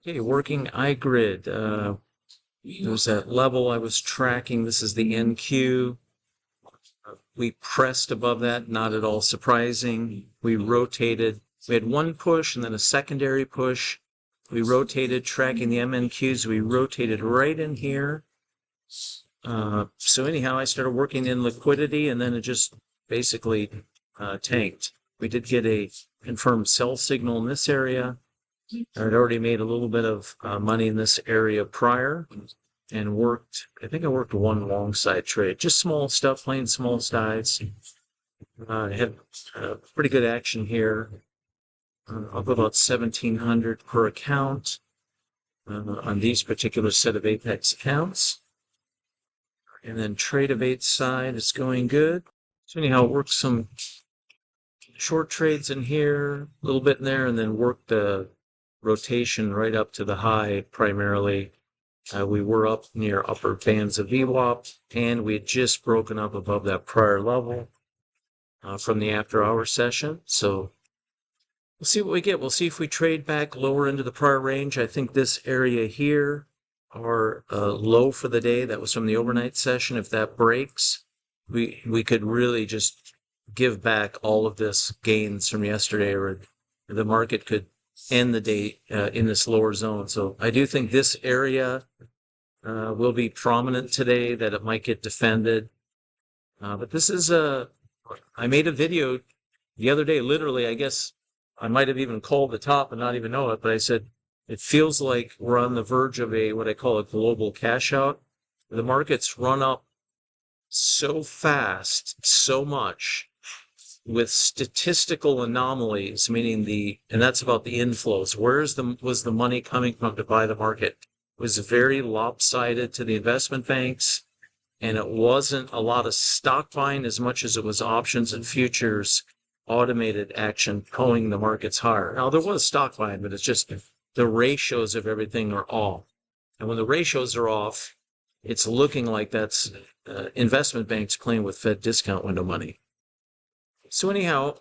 Okay, working iGRID. There's that level I was tracking. This is the NQ. We pressed above that, not at all surprising. We rotated. We had one push and then a secondary push. We rotated, tracking the MNQs. We rotated right in here. So anyhow, I started working in liquidity, and then it just basically tanked. We did get a confirmed sell signal in this area. I'd already made a little bit of money in this area prior and worked, I think I worked one long side trade, just small stuff, plain small sides. I had pretty good action here, up about 1,700 per account on these particular set of Apex accounts. And then trade of 8 side is going good. So anyhow, worked some short trades in here, a little bit in there, and then worked the rotation right up to the high primarily. We were up near upper bands of VWAP, and we had just broken up above that prior level from the after hour session. So we'll see what we get. We'll see if we trade back lower into the prior range. I think this area here are low for the day. That was from the overnight session. If that breaks, we could really just give back all of this gains from yesterday, or the market could end the day in this lower zone. So I do think this area will be prominent today, that it might get defended. But this is I made a video the other day, literally, I guess I might have even called the top and not even know it, but I said, it feels like we're on the verge of what I call a global cash out. The market's run up so fast, so much, with statistical anomalies, meaning and that's about the inflows. Was the money coming from to buy the market? It was very lopsided to the investment banks, and it wasn't a lot of stock buying as much as it was options and futures, automated action pulling the markets higher. Now, there was stock buying, but it's just the ratios of everything are off. And when the ratios are off, it's looking like that's investment banks playing with Fed discount window money. So anyhow,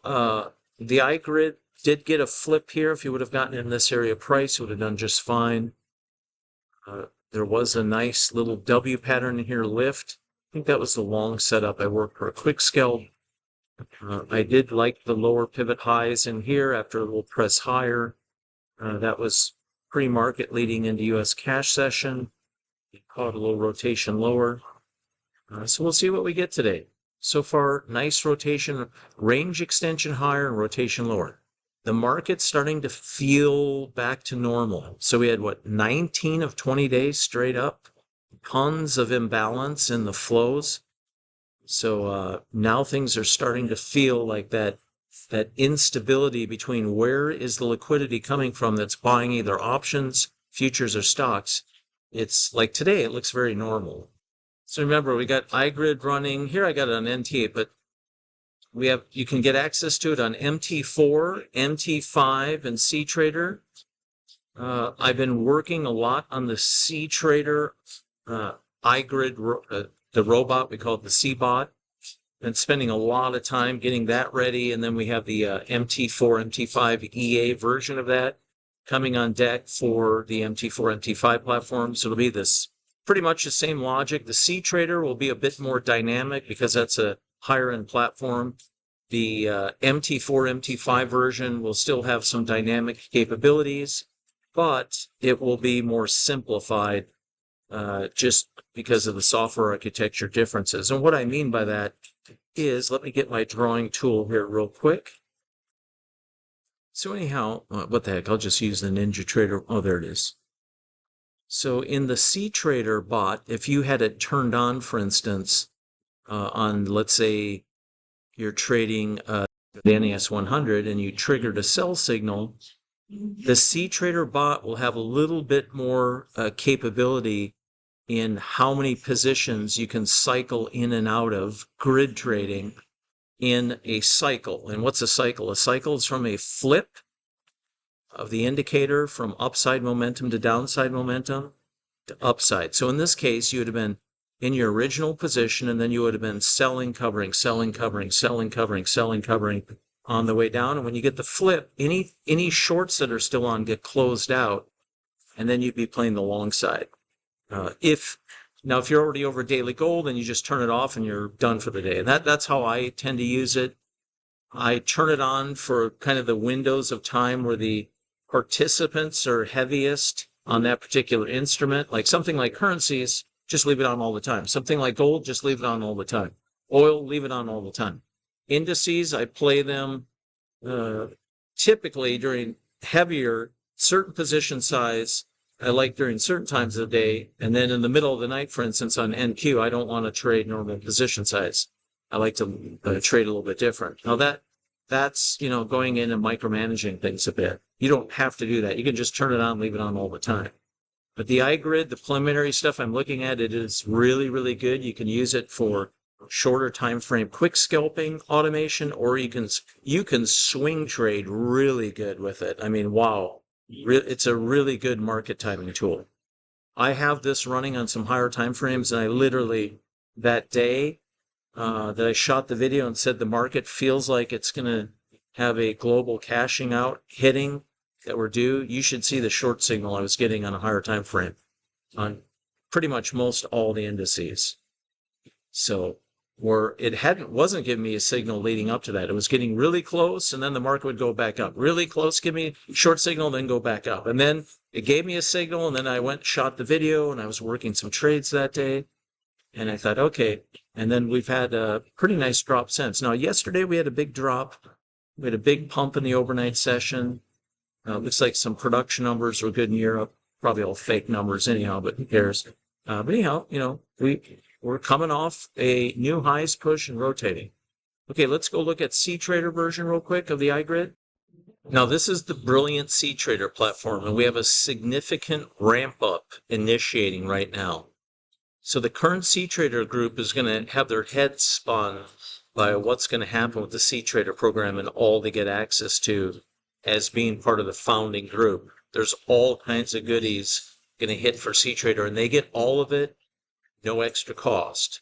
the iGRID did get a flip here. If you would have gotten in this area price, it would have done just fine. There was a nice little W pattern in here, lift. I think that was the long setup. I worked for a quick scalp. I did like the lower pivot highs in here after a little press higher. That was pre-market leading into U.S. cash session. It caught a little rotation lower. So we'll see what we get today. So far, nice rotation, range extension higher and rotation lower. The market's starting to feel back to normal. So we had, 19 of 20 days straight up? Tons of imbalance in the flows. So now things are starting to feel like that instability between where is the liquidity coming from that's buying either options, futures, or stocks. It's like today, it looks very normal. So remember, we got iGRID running. Here I got it on NT, but you can get access to it on MT4, MT5, and CTrader. I've been working a lot on the CTrader iGRID, the robot. We call it the C-bot. Been spending a lot of time getting that ready, and then we have the MT4, MT5 EA version of that coming on deck for the MT4, MT5 platform. So it'll be this pretty much the same logic. The CTrader will be a bit more dynamic because that's a higher end platform. The MT4, MT5 version will still have some dynamic capabilities, but it will be more simplified just because of the software architecture differences. And what I mean by that is, let me get my drawing tool here real quick. So anyhow, what the heck, I'll just use the NinjaTrader. Oh, there it is. So in the CTrader bot, if you had it turned on, for instance, on, let's say, you're trading the NAS 100 and you triggered a sell signal, the CTrader bot will have a little bit more capability in how many positions you can cycle in and out of grid trading in a cycle. And what's a cycle? A cycle is from a flip of the indicator from upside momentum to downside momentum to upside. So in this case, you would have been in your original position, and then you would have been selling, covering, selling, covering, selling, covering, selling, covering on the way down. And when you get the flip, any shorts that are still on get closed out, and then you'd be playing the long side. If you're already over daily goal, then you just turn it off and you're done for the day. And that's how I tend to use it. I turn it on for kind of the windows of time where the participants are heaviest on that particular instrument. Like something like currencies, just leave it on all the time. Something like gold, just leave it on all the time. Oil, leave it on all the time. Indices, I play them typically during heavier, certain position size. I like during certain times of the day, and then in the middle of the night, for instance, on NQ, I don't want to trade normal position size. I like to trade a little bit different. Now that's going in and micromanaging things a bit. You don't have to do that. You can just turn it on, leave it on all the time. But the iGRID, the preliminary stuff I'm looking at, it is really, really good. You can use it for shorter time frame, quick scalping automation, or you can swing trade really good with it. I mean, wow. It's a really good market timing tool. I have this running on some higher time frames, and I literally, that day that I shot the video and said the market feels like it's going to have a global cashing out hitting that we're due, you should see the short signal I was getting on a higher time frame on pretty much most all the indices. So where it wasn't giving me a signal leading up to that. It was getting really close, and then the market would go back up. Really close, give me a short signal, then go back up. And then it gave me a signal, and then I went and shot the video, and I was working some trades that day. And I thought, okay. And then we've had a pretty nice drop since. Now, yesterday we had a big drop. We had a big pump in the overnight session. Looks like some production numbers were good in Europe. Probably all fake numbers anyhow, but who cares? But anyhow, we're coming off a new highs push and rotating. Okay, let's go look at C-Trader version real quick of the iGRID. Now, this is the brilliant C-Trader platform, and we have a significant ramp up initiating right now. So the current C-Trader group is going to have their heads spun by what's going to happen with the C-Trader program and all they get access to as being part of the founding group. There's all kinds of goodies going to hit for C-Trader, and they get all of it, no extra cost.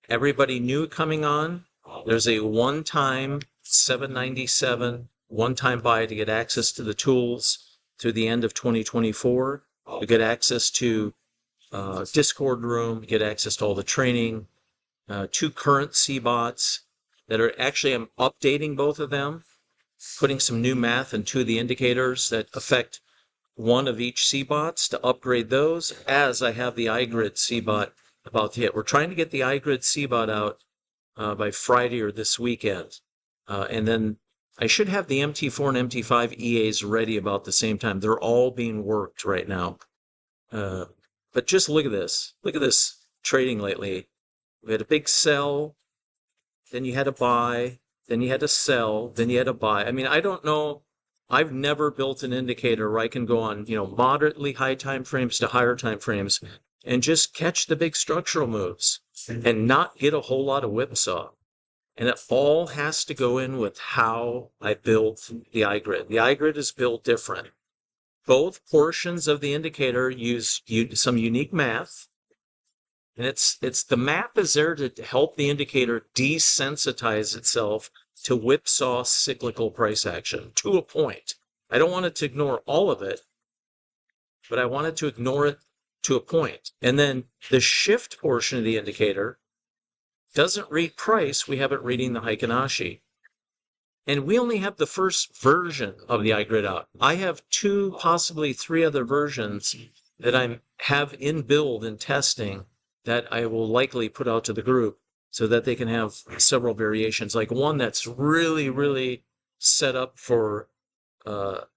Everybody new coming on, there's a one-time $7.97 one-time buy to get access to the tools through the end of 2024. You get access to Discord room, get access to all the training, 2 current CBOTs that are actually, I'm updating both of them, putting some new math in 2 of the indicators that affect 1 of each CBOTs to upgrade those as I have the iGRID CBOT about to hit. We're trying to get the iGRID CBOT out by Friday or this weekend. And then I should have the MT4 and MT5 EAs ready about the same time. They're all being worked right now. But just look at this. Look at this trading lately. We had a big sell, then you had a buy, then you had to sell, then you had a buy. I mean, I don't know. I've never built an indicator where I can go on, moderately high time frames to higher time frames and just catch the big structural moves and not get a whole lot of whipsaw. And it all has to go in with how I built the iGRID. The iGRID is built different. Both portions of the indicator use some unique math, and it's the map is there to help the indicator desensitize itself to whipsaw cyclical price action to a point. I don't want it to ignore all of it, but I want it to ignore it to a point. And then the shift portion of the indicator doesn't read price. We have it reading the Heikin-Ashi. And we only have the first version of the iGRID out. I have 2, possibly 3 other versions that I have in build and testing that I will likely put out to the group so that they can have several variations. Like one that's really, really set up for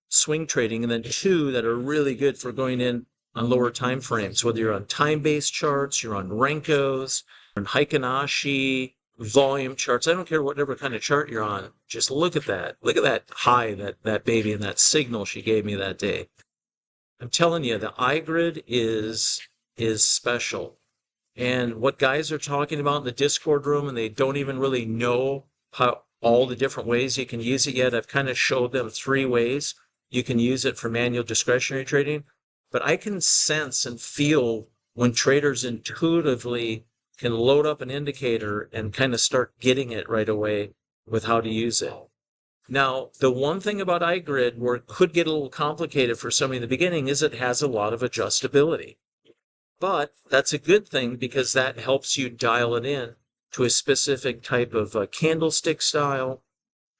swing trading, and then 2 that are really good for going in on lower time frames, whether you're on time-based charts, you're on Renkos, on Heikin-Ashi, volume charts. I don't care whatever kind of chart you're on. Just look at that. Look at that high, that baby, and that signal she gave me that day. I'm telling you, the iGRID is special. And what guys are talking about in the Discord room, and they don't even really know how all the different ways you can use it yet. I've kind of showed them 3 ways you can use it for manual discretionary trading. But I can sense and feel when traders intuitively can load up an indicator and kind of start getting it right away with how to use it. Now, the one thing about iGRID where it could get a little complicated for somebody in the beginning is it has a lot of adjustability. But that's a good thing because that helps you dial it in to a specific type of candlestick style,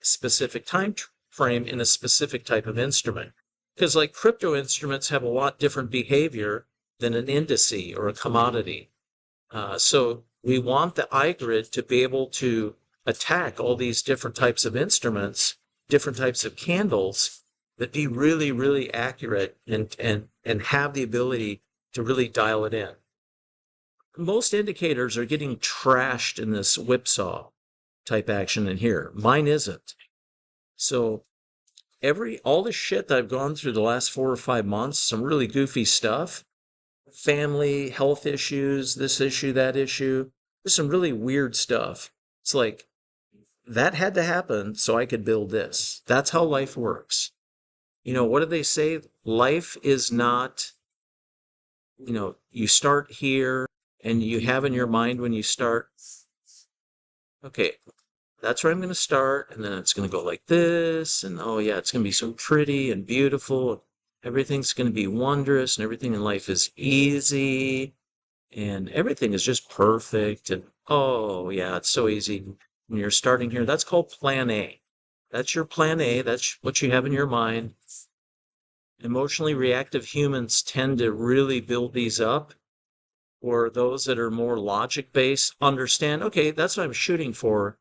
specific time frame, in a specific type of instrument. Because like crypto instruments have a lot different behavior than an indice or a commodity. So we want the iGRID to be able to attack all these different types of instruments, different types of candles that be really, really accurate and have the ability to really dial it in. Most indicators are getting trashed in this whipsaw type action in here. Mine isn't. So all the shit that I've gone through the last 4 or 5 months, some really goofy stuff, family, health issues, this issue, that issue. There's some really weird stuff. It's like, that had to happen so I could build this. That's how life works. What do they say? Life is not, you start here and you have in your mind when you start, okay, that's where I'm going to start. And then it's going to go like this. And oh, yeah, it's going to be so pretty and beautiful. Everything's going to be wondrous and everything in life is easy and everything is just perfect. And oh, yeah, it's so easy when you're starting here. That's called plan A. That's your plan A. That's what you have in your mind. Emotionally reactive humans tend to really build these up, or those that are more logic based understand, okay, that's what I'm shooting for.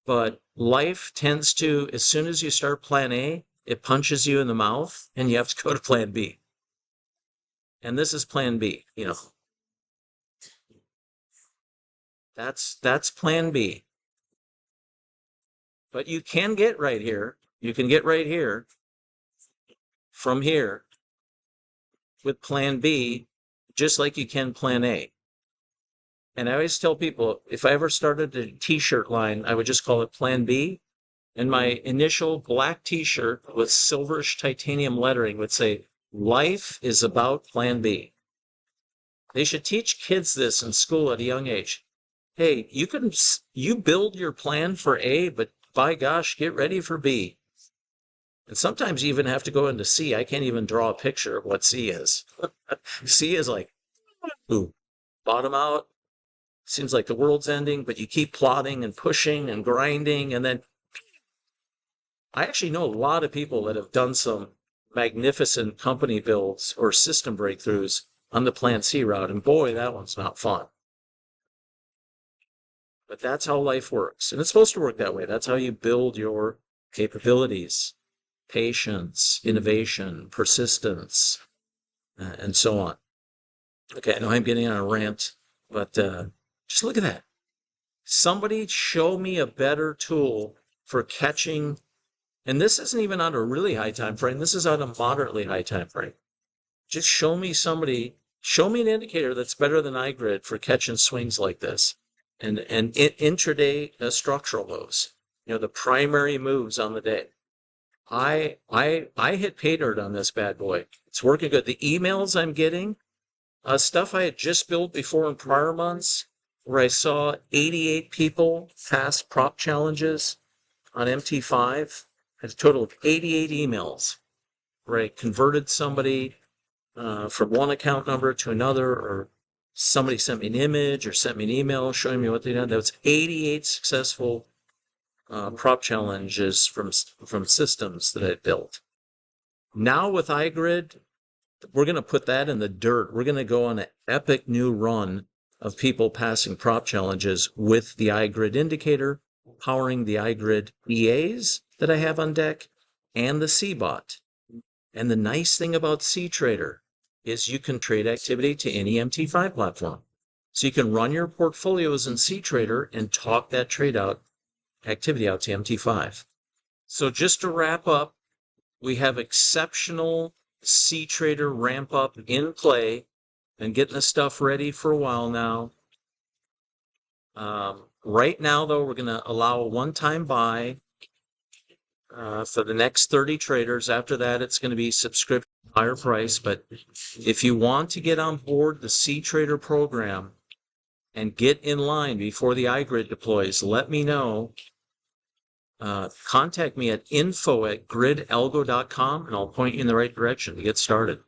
But life tends to, as soon as you start plan A, it punches you in the mouth and you have to go to plan B. And this is plan B, That's plan B. But you can get right here. You can get right here from here with plan B, just like you can plan A. And I always tell people, if I ever started a t-shirt line, I would just call it plan B. And my initial black t-shirt with silverish titanium lettering would say, life is about plan B. They should teach kids this in school at a young age. Hey, you build your plan for A, but by gosh, get ready for B. And sometimes you even have to go into C. I can't even draw a picture of what C is. C is like, ooh, bottom out. Seems like the world's ending, but you keep plodding and pushing and grinding. And then I actually know a lot of people that have done some magnificent company builds or system breakthroughs on the plan C route. And boy, that one's not fun. But that's how life works. And it's supposed to work that way. That's how you build your capabilities, patience, innovation, persistence, and so on. Okay, I know I'm getting on a rant, but just look at that. Somebody show me a better tool for catching, and this isn't even on a really high time frame. This is on a moderately high time frame. Just show me an indicator that's better than iGRID for catching swings like this. And intraday structural moves, the primary moves on the day. I hit pay dirt on this bad boy. It's working good. The emails I'm getting, stuff I had just built before in prior months, where I saw 88 people pass prop challenges on MT5. I had a total of 88 emails where I converted somebody from one account number to another, or somebody sent me an image or sent me an email showing me what they did. That was 88 successful prop challenges from systems that I built. Now with iGRID, we're going to put that in the dirt. We're going to go on an epic new run of people passing prop challenges with the iGRID indicator, powering the iGRID EAs that I have on deck, and the CBot. And the nice thing about CTrader is you can trade activity to any MT5 platform. So you can run your portfolios in CTrader and talk that activity out to MT5. So just to wrap up, we have exceptional CTrader ramp up in play and getting the stuff ready for a while now. Right now, though, we're going to allow a one-time buy for the next 30 traders. After that, it's going to be subscription higher price. But if you want to get on board the CTrader program and get in line before the iGRID deploys, let me know. contact me at info@gridalgo.com and I'll point you in the right direction to get started.